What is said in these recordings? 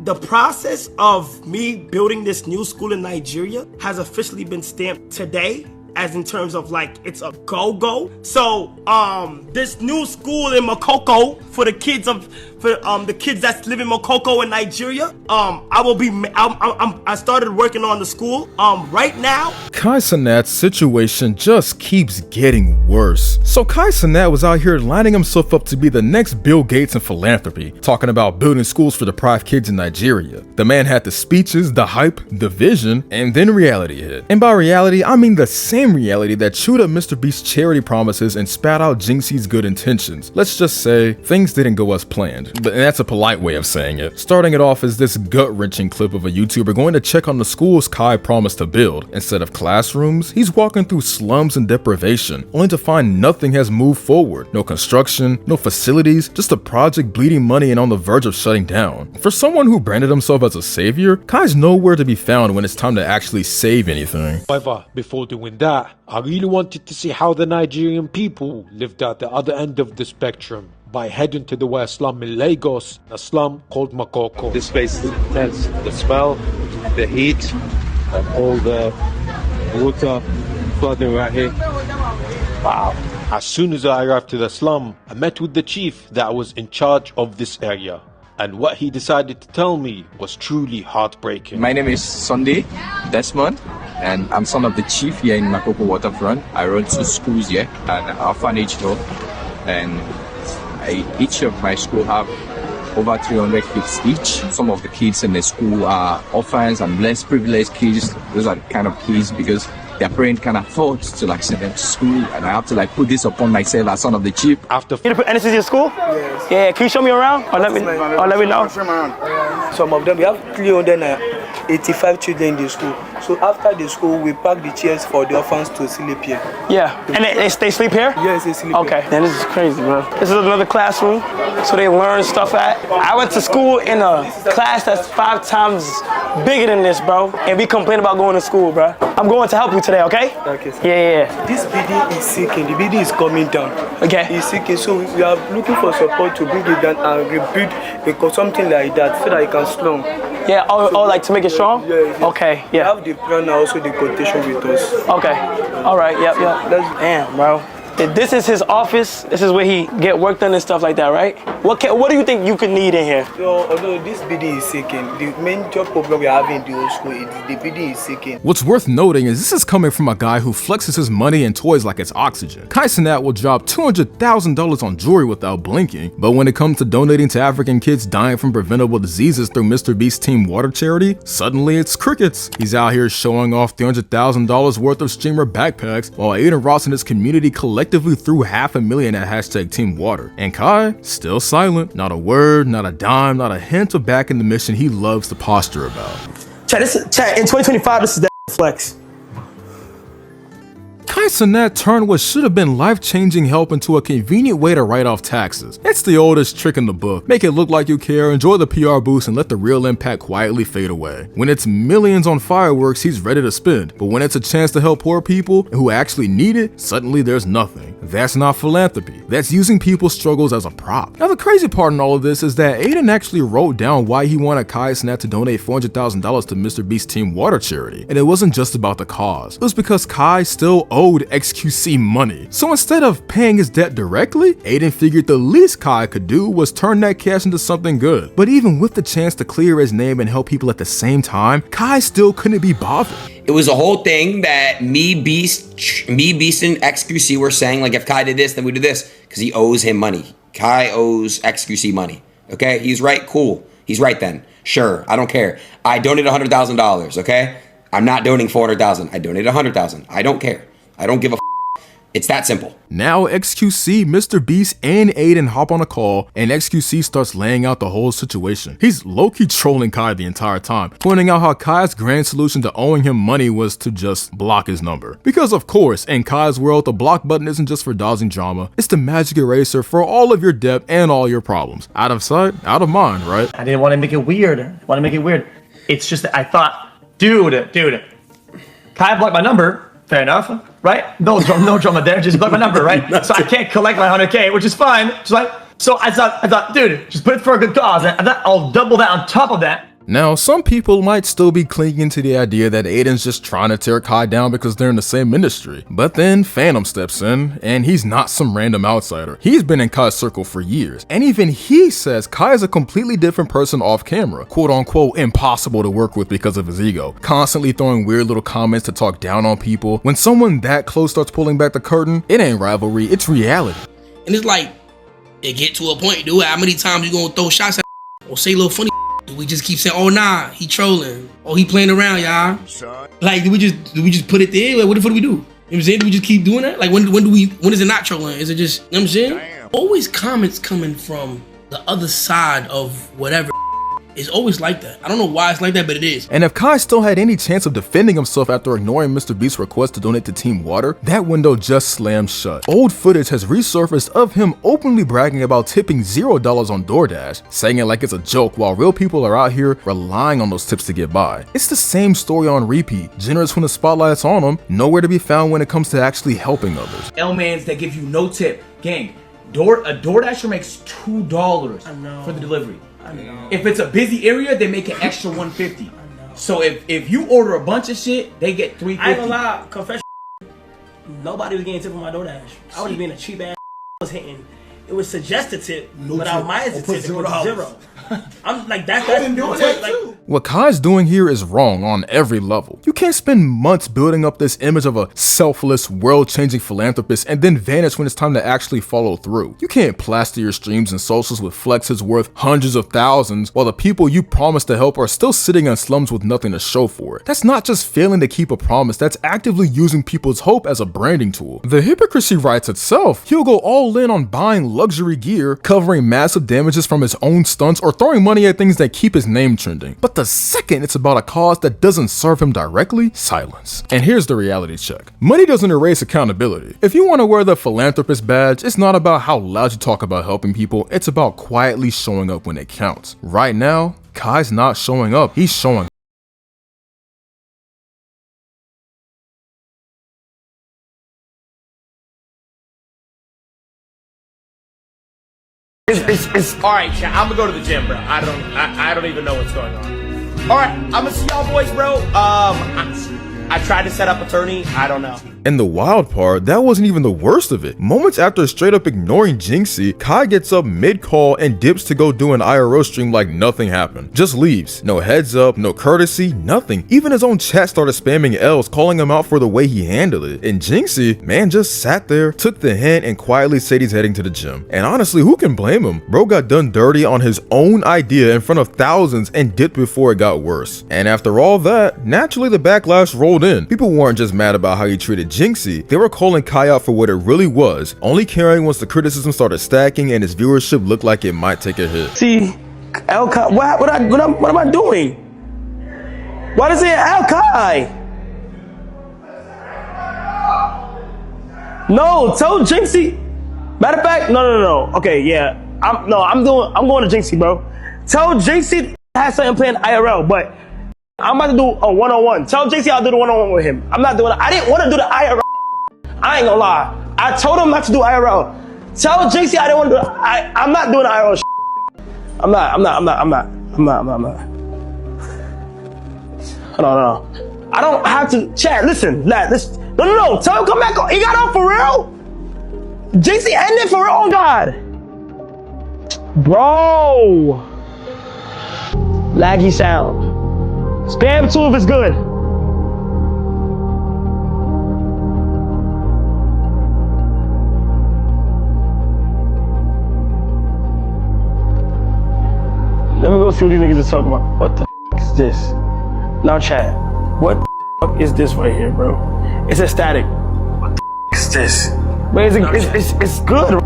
the process of me building this new school in Nigeria has officially been stamped today, as in terms of like it's a go-go. So this new school in Makoko for the kids that live in Makoko in Nigeria, I started working on the school right now. Cenat's situation just keeps getting worse. So Cenat was out here lining himself up to be the next Bill Gates in philanthropy, talking about building schools for deprived kids in Nigeria. The man had the speeches, the hype, the vision, and then reality hit. And by reality, I mean the same reality that chewed up Mr. Beast's charity promises and spat out Jinxie's good intentions. Let's just say things didn't go as planned. And that's a polite way of saying it. Starting it off is this gut-wrenching clip of a YouTuber going to check on the schools Kai promised to build. Instead of classrooms, he's walking through slums and deprivation, only to find nothing has moved forward. No construction, no facilities, just a project bleeding money and on the verge of shutting down. For someone who branded himself as a savior, Kai's nowhere to be found when it's time to actually save anything. However, before doing that, I really wanted to see how the Nigerian people lived at the other end of the spectrum by heading to the worst slum in Lagos, a slum called Makoko. This place is intense. The smell, the heat, and all the water flooding right here. Wow. As soon as I arrived to the slum, I met with the chief that was in charge of this area. And what he decided to tell me was truly heartbreaking. My name is Sunday Desmond, and I'm son of the chief here in Makoko Waterfront. I run 2 schools here, and orphanage though, and each of my school have over 300 kids each. Some of the kids in the school are orphans and less privileged kids. Those are the kind of kids because their parents can afford to like send them to school, and I have to like put this upon myself as son of the chief. After you put NSC in school? Yes. Yeah, can you show me around? Or let me know. Some of them, we have 385 children in the school. So after the school, we pack the chairs for the orphans to sleep here. Yeah, and they sleep here? Yes, they sleep okay. here. Man, this is crazy, bro. This is another classroom, so they learn stuff at. I went to school in a class that's 5 times bigger than this, bro. And we complain about going to school, bro. I'm going to help you today, okay? Okay, sir. Yeah. This building is sinking. The building is coming down. Okay. It's sinking, so we are looking for support to bring it down and rebuild because something like that so that it can slum. Yeah, like to make it strong? Yeah. Okay, yeah. We have the plan and also the quotation with us. Okay. All right, yep. Damn, bro. This is his office. This is where he get work done and stuff like that, right? What do you think you could need in here? So, although this building is sinking, the main job problem we are having in the old school is the building is sinking. What's worth noting is this is coming from a guy who flexes his money and toys like it's oxygen. Cenat will drop $200,000 on jewelry without blinking, but when it comes to donating to African kids dying from preventable diseases through Mr. Beast's Team Water charity, suddenly it's crickets. He's out here showing off $300,000 worth of streamer backpacks, while Aiden Ross and his community collectively threw $500,000 at hashtag Team Water. And Kai, still silent. Not a word, not a dime, not a hint of backing the mission he loves to posture about. Chat, in 2025, this is that flex. Cenat turned what should have been life-changing help into a convenient way to write off taxes. It's the oldest trick in the book. Make it look like you care, enjoy the PR boost, and let the real impact quietly fade away. When it's millions on fireworks, he's ready to spend. But when it's a chance to help poor people who actually need it, suddenly there's nothing. That's not philanthropy. That's using people's struggles as a prop. Now the crazy part in all of this is that Aiden actually wrote down why he wanted Cenat to donate $400,000 to Mr. Beast's Team Water charity. And it wasn't just about the cause. It was because Kai still owed XQC money. So instead of paying his debt directly, Aiden figured the least Kai could do was turn that cash into something good. But even with the chance to clear his name and help people at the same time, Kai still couldn't be bothered. It was a whole thing that me, Beast, and XQC were saying, like, if Kai did this, then we do this, because he owes him money. Kai owes XQC money. Okay, he's right, cool. He's right then. Sure, I don't care. I donated $100,000, okay? I'm not donating $400,000. I donated $100,000. I don't care. I don't give a f. It's that simple. Now XQC, Mr. Beast, and Aiden hop on a call, and XQC starts laying out the whole situation. He's low-key trolling Kai the entire time, pointing out how Kai's grand solution to owing him money was to just block his number. Because of course, in Kai's world, the block button isn't just for dodging drama, it's the magic eraser for all of your debt and all your problems. Out of sight, out of mind, right? I didn't want to make it weird. It's just that I thought, dude, Kai blocked my number. Fair enough, right? No drama there, just block my number, right? So I can't collect my 100K, which is fine. So I thought, dude, just put it for a good cause, and I'll double that on top of that. Now, some people might still be clinging to the idea that Aiden's just trying to tear Kai down because they're in the same industry. But then Phantom steps in, and he's not some random outsider. He's been in Kai's circle for years, and even he says Kai is a completely different person off camera, quote unquote impossible to work with because of his ego, constantly throwing weird little comments to talk down on people. When someone that close starts pulling back the curtain, it ain't rivalry, it's reality. And it's like, it get to a point, dude, how many times you gonna throw shots at or say little funny? Do we just keep saying, oh nah, he trolling, oh he playing around, y'all? Like, do we just put it there? Like, what do we do? You know what I'm saying? Do we just keep doing that? Like, when is it not trolling? Is it just, you know what I'm saying? Damn. Always comments coming from the other side of whatever. It's always like that. I don't know why it's like that, but it is. And if Kai still had any chance of defending himself after ignoring Mr. Beast's request to donate to Team Water, that window just slammed shut. Old footage has resurfaced of him openly bragging about tipping $0 on DoorDash, saying it like it's a joke while real people are out here relying on those tips to get by. It's the same story on repeat, generous when the spotlight's on him, nowhere to be found when it comes to actually helping others. L-mans that give you no tip. Gang, a DoorDasher makes $2 for the delivery. If it's a busy area, they make an extra $150. So if you order a bunch of shit, they get $350. I ain't gonna lie, confession. Nobody was getting tip on my DoorDash. I was being a cheap ass. Was hitting. It was suggested tip, but I minus the tip. It was $0. I'm like that's doing that too. What Kai's doing here is wrong on every level. You can't spend months building up this image of a selfless, world-changing philanthropist and then vanish when it's time to actually follow through. You can't plaster your streams and socials with flexes worth hundreds of thousands while the people you promised to help are still sitting in slums with nothing to show for it. That's not just failing to keep a promise, that's actively using people's hope as a branding tool. The hypocrisy writes itself. He'll go all in on buying luxury gear, covering massive damages from his own stunts, or throwing money at things that keep his name trending. But the second it's about a cause that doesn't serve him directly, silence. And here's the reality check. Money doesn't erase accountability. If you want to wear the philanthropist badge, it's not about how loud you talk about helping people, it's about quietly showing up when it counts. Right now, Kai's not showing up, he's showing up. It's all right, chat. I'm gonna go to the gym, bro. I don't even know what's going on. All right, I'm gonna see y'all boys, bro. I tried to set up a tourney. I don't know. And the wild part, that wasn't even the worst of it. Moments after straight up ignoring Jinxie, Kai gets up mid-call and dips to go do an IRL stream like nothing happened. Just leaves. No heads up, no courtesy, nothing. Even his own chat started spamming L's, calling him out for the way he handled it. And Jinxie, man, just sat there, took the hint, and quietly said he's heading to the gym. And honestly, who can blame him? Bro got done dirty on his own idea in front of thousands and dipped before it got worse. And after all that, naturally the backlash rolled in. People weren't just mad about how he treated Jinxie, they were calling Kai out for what it really was, only caring once the criticism started stacking and his viewership looked like it might take a hit. See, Al Kai, what am I doing? Why does it say Al Kai? No, tell Jinxie. Matter of fact, no. Okay, yeah, I'm going to Jinxie, bro. Tell Jinxie I have something planned IRL, but I'm about to do a one-on-one. Tell JC I'll do the one-on-one with him. I'm not doing it. I didn't want to do the IRL. I ain't gonna lie. I told him not to do IRL. Tell JC I didn't want to do it. I'm not doing the IRL. I'm not. No. I don't have to chat. Listen, lad. Listen. No. Tell him come back. He got on for real. JC ended for real. Oh God. Bro. Laggy sound. Spam 2 if it's good. Let me go see what these niggas are talking about. What the is this? Now chat. What the is this right here, bro? It's a static. What the is this? But it's good.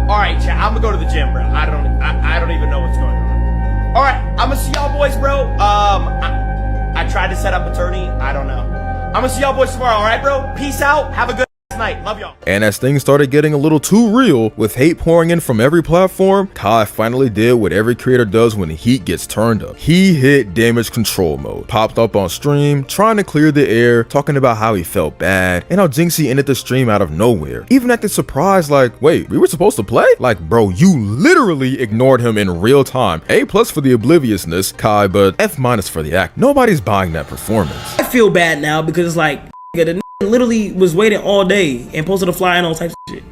All right, chat. I'm gonna go to the gym, bro. I don't even know what's going on. All right, I'm gonna see y'all boys, bro. I tried to set up a tourney. I don't know. I'm gonna see y'all boys tomorrow. All right, bro. Peace out. Have a good. night. Love y'all. And as things started getting a little too real, with hate pouring in from every platform, Kai finally did what every creator does when the heat gets turned up. He hit damage control mode, popped up on stream, trying to clear the air, talking about how he felt bad, and how Jinxie ended the stream out of nowhere. Even acted surprised like, wait, we were supposed to play? Like, bro, you literally ignored him in real time. A+ for the obliviousness, Kai, but F- for the act. Nobody's buying that performance. I feel bad now because it's like, the literally was waiting all day and posted a flyer and all types of shit.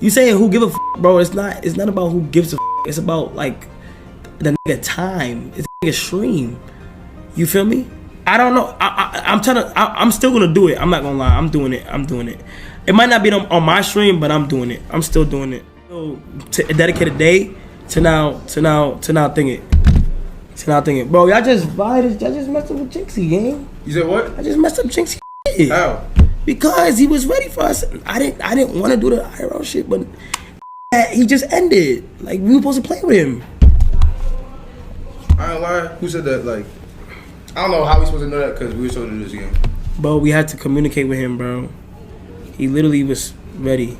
You saying who give a f, bro? It's not about who gives a f. It's about like the nigga time. It's a stream. You feel me? I don't know. I'm still gonna do it. I'm not gonna lie. I'm doing it. It might not be on my stream, but I'm doing it. I'm still doing it. So to dedicate a day to now thinking. Bro, y'all just messed up with Jinxie, gang. You said what? I just messed up Jinxie. How? Because he was ready for us. I didn't want to do the IRL shit, but he just ended. Like, we were supposed to play with him. I ain't lie. Who said that? Like, I don't know how we supposed to know that because we were supposed to do this game. Bro, we had to communicate with him, bro. He literally was ready.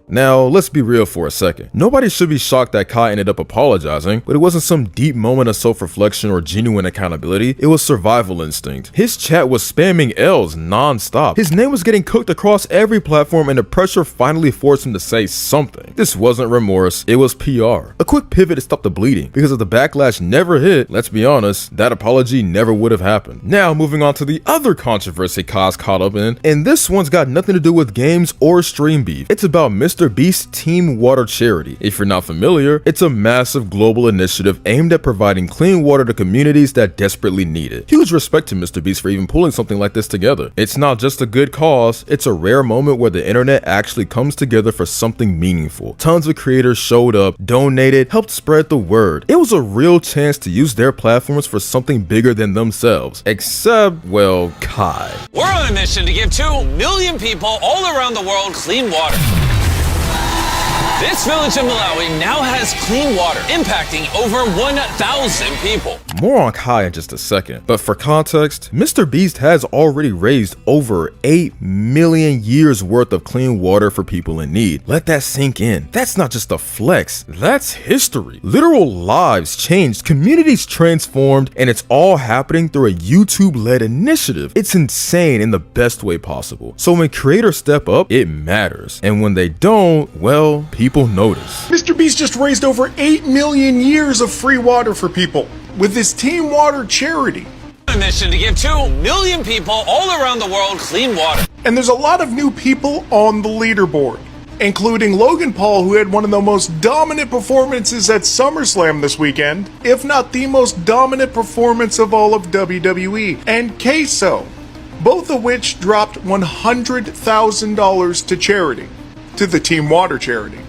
Now, let's be real for a second. Nobody should be shocked that Kai ended up apologizing, but it wasn't some deep moment of self-reflection or genuine accountability. It was survival instinct. His chat was spamming L's non-stop. His name was getting cooked across every platform, and the pressure finally forced him to say something. This wasn't remorse, it was PR. A quick pivot to stop the bleeding, because if the backlash never hit, let's be honest, that apology never would have happened. Now, moving on to the other controversy Kai's caught up in, and this one's got nothing to do with games or stream beef. It's about Mr. Beast's Team Water charity. If you're not familiar, it's a massive global initiative aimed at providing clean water to communities that desperately need it. Huge respect to Mr. Beast for even pulling something like this together. It's not just a good cause, it's a rare moment where the internet actually comes together for something meaningful. Tons of creators showed up, donated, helped spread the word. It was a real chance to use their platforms for something bigger than themselves. Except, well, Kai. We're on a mission to give 2 million people all around the world clean water. This village in Malawi now has clean water, impacting over 1,000 people. More on Kai in just a second, but for context, Mr. Beast has already raised over 8 million years worth of clean water for people in need. Let that sink in. That's not just a flex, that's history. Literal lives changed, communities transformed, and it's all happening through a YouTube-led initiative. It's insane in the best way possible. So when creators step up, it matters. And when they don't, well, people notice. Mr. Beast just raised over 8 million years of free water for people with his Team Water charity. A mission to give 2 million people all around the world clean water. And there's a lot of new people on the leaderboard, including Logan Paul, who had one of the most dominant performances at SummerSlam this weekend, if not the most dominant performance of all of WWE, and Queso, both of which dropped $100,000 to charity, to the Team Water charity.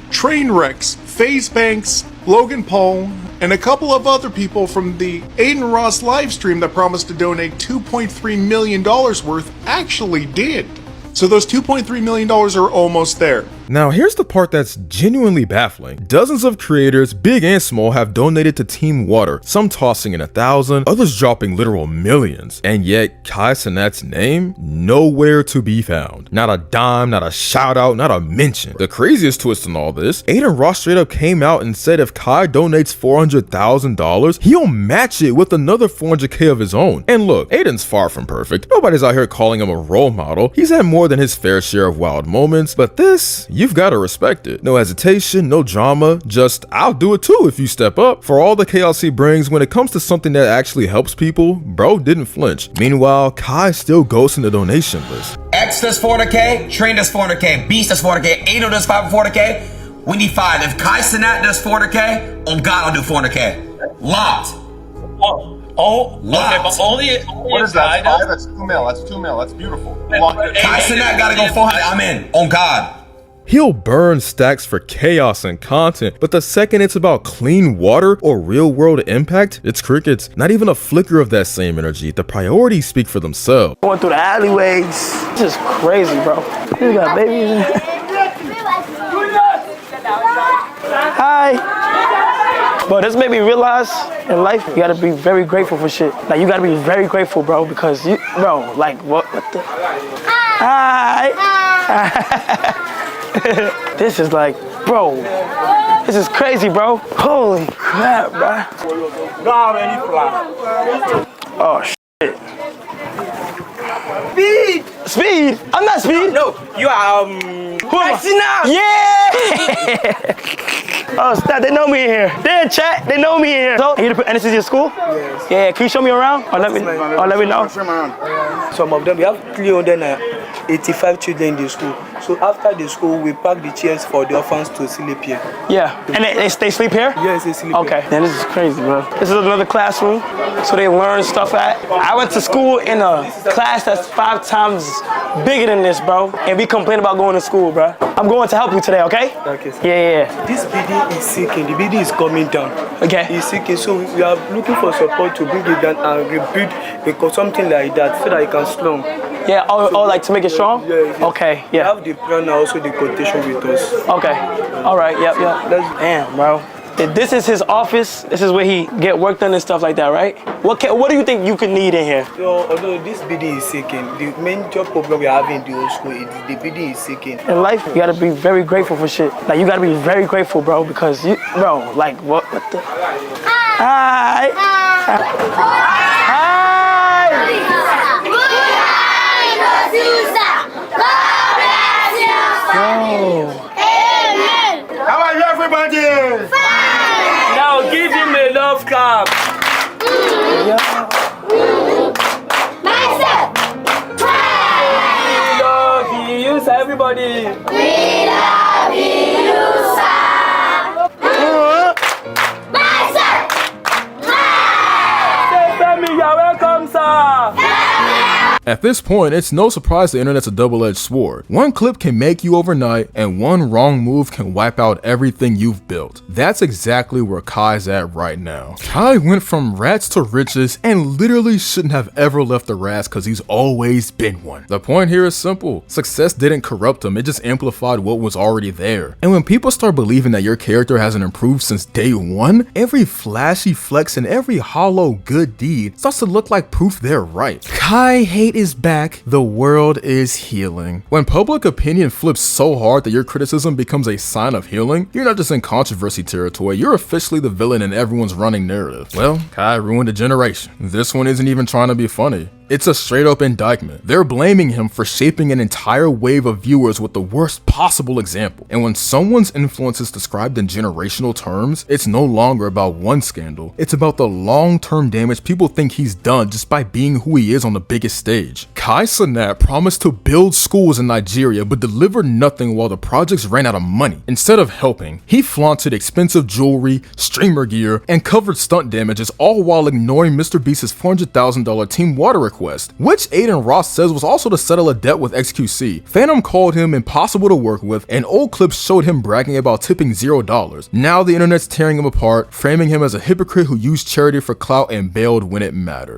Trainwrecks, FaZe Banks, Logan Paul, and a couple of other people from the Aiden Ross livestream that promised to donate $2.3 million worth actually did. So those $2.3 million are almost there. Now here's the part that's genuinely baffling. Dozens of creators, big and small, have donated to Team Water, some tossing in 1,000, others dropping literal millions. And yet, Kai Cenat's name? Nowhere to be found. Not a dime, not a shout out, not a mention. The craziest twist in all this, Aiden Ross straight up came out and said if Kai donates $400,000, he'll match it with another $400K of his own. And look, Aiden's far from perfect. Nobody's out here calling him a role model. He's had more than his fair share of wild moments, but this, you've got to respect it. No hesitation, no drama, just I'll do it too if you step up. For all the chaos he brings, when it comes to something that actually helps people, bro didn't flinch. Meanwhile, Kai still goes in the donation list. X does 400K, Train does 400K, Beast does 400K, Ado does 400K. We need 5. If Kai Cenat does 400K, on God I'll do 400K. Locked. Okay, but only what is that? 5? That's 2 mil. That's 2 mil. That's beautiful. Kai Cenat gotta go 400. I'm in. On God. He'll burn stacks for chaos and content, but the second it's about clean water or real world impact, it's crickets. Not even a flicker of that same energy. The priorities speak for themselves. Going through the alleyways. This is crazy, bro. You got babies in here. Hi. But this made me realize in life, you gotta be very grateful for shit. Like, you gotta be very grateful, bro, because bro, like, what the? Hi. This is like, bro, this is crazy, bro. Holy crap, bro. Don't have any plan. Oh, shit. Speed! Speed? I'm not Speed. No, you are, Who am I? Cenat. Yeah! Oh, stop, they know me in here. They're in chat, they know me in here. So, you here to put anesthesia in school? Yes. Yeah, can you show me around? Or let me know? Some of them, we have 385 children in the school. So after the school, we pack the chairs for the orphans to sleep here. Yeah, and they sleep here? Yes, they sleep Okay, here. man, this is crazy, bro. This is another classroom, so they learn stuff at. I went to school in a class that's 5 times bigger than this, bro. And we complain about going to school, bro. I'm going to help you today, okay? Okay, sir. Yeah. This building is sinking. The building is coming down. Okay. It's sinking, so we are looking for support to bring it down and rebuild because something like that so that it can slum. Yeah, oh, like to make it strong? Yeah. Okay, We yeah. have the plan and also the quotation with us. Okay, all right, yep. Damn, bro. This is his office. This is where he get work done and stuff like that, right? What do you think you could need in here? So, although this building is sinking, the major problem we are having in the old school is the building is sinking. In life, you gotta be very grateful for shit. Like, you gotta be very grateful, bro, because bro, like, what the? Hi. Hi. Yo. Amen. How are you, everybody? Fine. Now give him a love clap. We love you, sir, everybody. We love you, sir. Say, Femi, you're welcome, sir. At this point, it's no surprise the internet's a double-edged sword. One clip can make you overnight, and one wrong move can wipe out everything you've built. That's exactly where Kai's at right now. Kai went from rats to riches and literally shouldn't have ever left the rats because he's always been one. The point here is simple. Success didn't corrupt him, it just amplified what was already there. And when people start believing that your character hasn't improved since day one, every flashy flex and every hollow good deed starts to look like proof they're right. Kai hate is back, the world is healing. When public opinion flips so hard that your criticism becomes a sign of healing, you're not just in controversy territory, you're officially the villain in everyone's running narrative. Well, Kai ruined a generation. This one isn't even trying to be funny. It's a straight up indictment. They're blaming him for shaping an entire wave of viewers with the worst possible example. And when someone's influence is described in generational terms, it's no longer about one scandal. It's about the long-term damage people think he's done just by being who he is on the biggest stage. Kai Cenat promised to build schools in Nigeria but delivered nothing while the projects ran out of money. Instead of helping, he flaunted expensive jewelry, streamer gear, and covered stunt damages, all while ignoring Mr. Beast's $400,000 team water request, which Aiden Ross says was also to settle a debt with XQC. Phantom called him impossible to work with, and old clips showed him bragging about tipping $0. Now the internet's tearing him apart, framing him as a hypocrite who used charity for clout and bailed when it mattered.